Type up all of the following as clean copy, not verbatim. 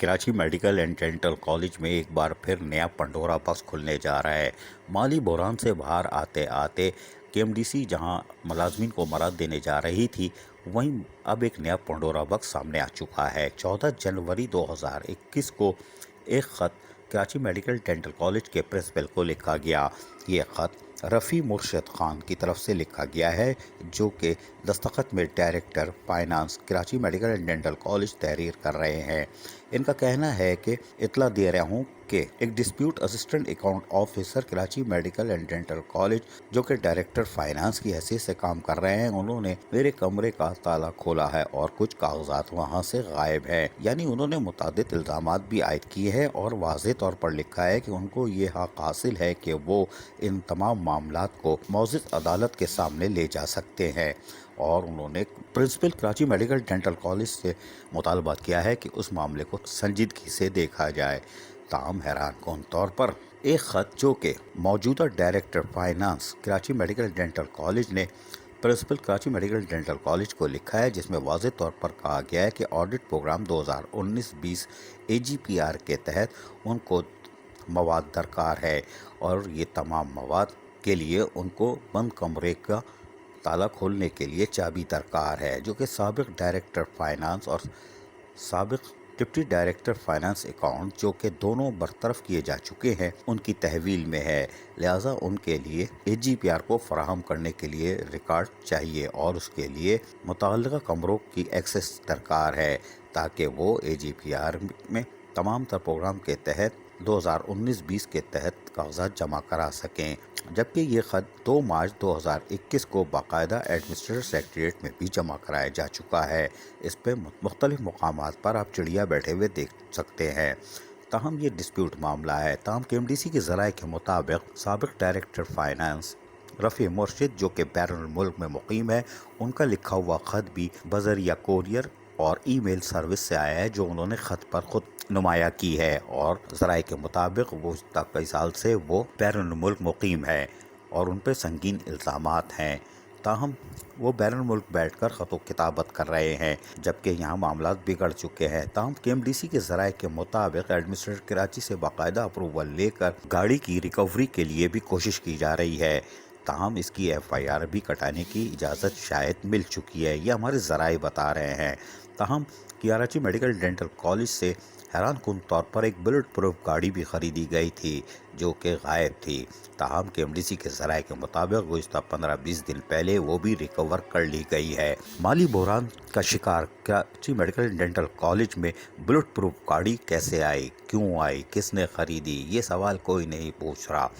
Karachi medical and dental college में एक बार फिर नया पंडोरा बॉक्स खुलने जा रहा है। माली बहरान से बाहर आते आते केएमडीसी जहां मुलाजमीन को मराद देने जा रही थी, वहीं अब एक नया पंडोरा बॉक्स सामने आ चुका है। 14 जनवरी 2021 को एक ख़त कराची मेडिकल डेंटल कॉलेज के प्रिंसिपल को लिखा गया। ये ख़त रफ़ी मुर्शद ख़ान की तरफ से लिखा गया है, जो कि दस्तखत में director finance Karachi medical and dental college तहरीर कर रहे हैं। इनका कहना है कि इतला दे रहा हूँ कि एक dispute assistant account officer Karachi medical and dental college, जो कि डायरेक्टर फाइनेंस की हैसियत से काम कर रहे हैं, उन्होंने मेरे कमरे का ताला खोला है और कुछ कागजात वहाँ से गायब हैं। यानी उन्होंने मुतादिद इल्ज़ामात भी आयद किए हैं और वाज़ेह तौर पर लिखा है कि उनको ये हक़ हासिल है कि वो इन तमाम मामलात को मौजूद अदालत के सामने ले जा सकते हैं। और उन्होंने principal Karachi medical dental college से मुतालबा किया है कि उस मामले को संजीदगी से देखा जाए। ताम हैरान कौन तौर पर एक ख़त जो कि मौजूदा director finance Karachi medical dental college ने principal Karachi medical dental college को लिखा है, जिसमें वाज़ेह तौर पर कहा गया है कि ऑडिट प्रोग्राम 2019-20 AGPR के तहत उनको मवाद दरकार है और ये तमाम मवाद के लिए उनको बंद कमरे का ताला खोलने के लिए चाबी दरकार है, जो कि साबिक डायरेक्टर फाइनेंस और साबिक डिप्टी डायरेक्टर फाइनेंस अकाउंट, जो कि दोनों बरतरफ किए जा चुके हैं, उनकी तहवील में है। लिहाजा उनके लिए AGPR को फराहम करने के लिए रिकॉर्ड चाहिए और उसके लिए मुतल्लिका कमरों की एक्सेस दरकार है, ताकि वो AGPR में तमाम तर प्रोग्राम के तहत 2019-20 के तहत कागजात जमा करा सकें। जबकि ये ख़त 2 मार्च 2021 को बाकायदा एडमिनिस्ट्रेटिव सेक्रेटेरिएट में भी जमा कराया जा चुका है। इस पर मुख्तलिफ मकामात पर आप चिड़िया बैठे हुए देख सकते हैं। ताहम ये डिस्प्यूट मामला है। ताहम KMDC के ज़राए के मुताबिक साबिक डायरेक्टर फाइनेंस रफ़ी मुर्शिद, जो कि बैरुल मुल्क में मुकीम है, उनका लिखा हुआ ख़त भी बज़रिया कोरियर और ईमेल सर्विस से आया है, जो उन्होंने ख़त पर खुद नुमाया की है। और ज़राए के मुताबिक वो कई साल से वो बैरुल मुल्क मुकीम है और उन पर संगीन इल्ज़ामात हैं। ताहम वो बैरुल मुल्क बैठकर ख़त किताबत कर रहे हैं, जबकि यहाँ मामलात बिगड़ चुके हैं। ताहम KMDC के ज़राए के मुताबिक एडमिनिस्ट्रेटर कराची से बाकायदा अप्रूवल लेकर गाड़ी की रिकवरी के लिए भी कोशिश की जा रही है। ताहम इसकी FIR भी कटाने की इजाज़त शायद मिल चुकी है, ये हमारे ज़राए बता रहे हैं। ताहम कराची मेडिकल डेंटल कॉलेज से हैरान कुन तौर पर एक बुलेट प्रूफ गाड़ी भी ख़रीदी गई थी, जो कि गायब थी। ताहम KMDC के ज़राए के मुताबिक गुज़श्ता 15-20 दिन पहले वो भी रिकवर कर ली गई है। माली बहरान का शिकार कराची मेडिकल डेंटल कॉलेज में बुलेट प्रूफ गाड़ी कैसे आई, क्यों आई, किसने ख़रीदी, ये सवाल कोई नहीं पूछ रहा,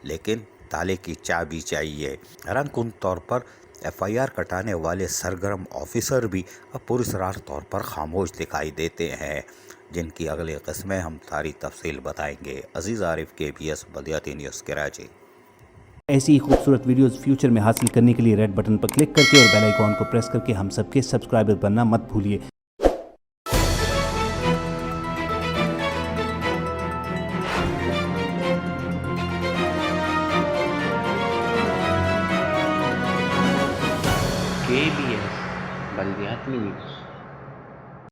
लेकिन ताले की चाबी चाहिए। हैरान कुन तौर पर FIR कटाने वाले सरगर्म ऑफिसर भी अब पुरस्रार तौर पर खामोश दिखाई देते हैं, जिनकी अगली किस्में हम सारी तफसील बताएंगे। अजीज़ आरिफ, KBS बल्दियाती न्यूज़ कराची। ऐसी ही खूबसूरत वीडियोस फ्यूचर में हासिल करने के लिए रेड बटन पर क्लिक करके और बेल आइकॉन को प्रेस करके हम सबके सब्सक्राइबर बनना मत भूलिए। KBS बल्दियाती न्यूज़।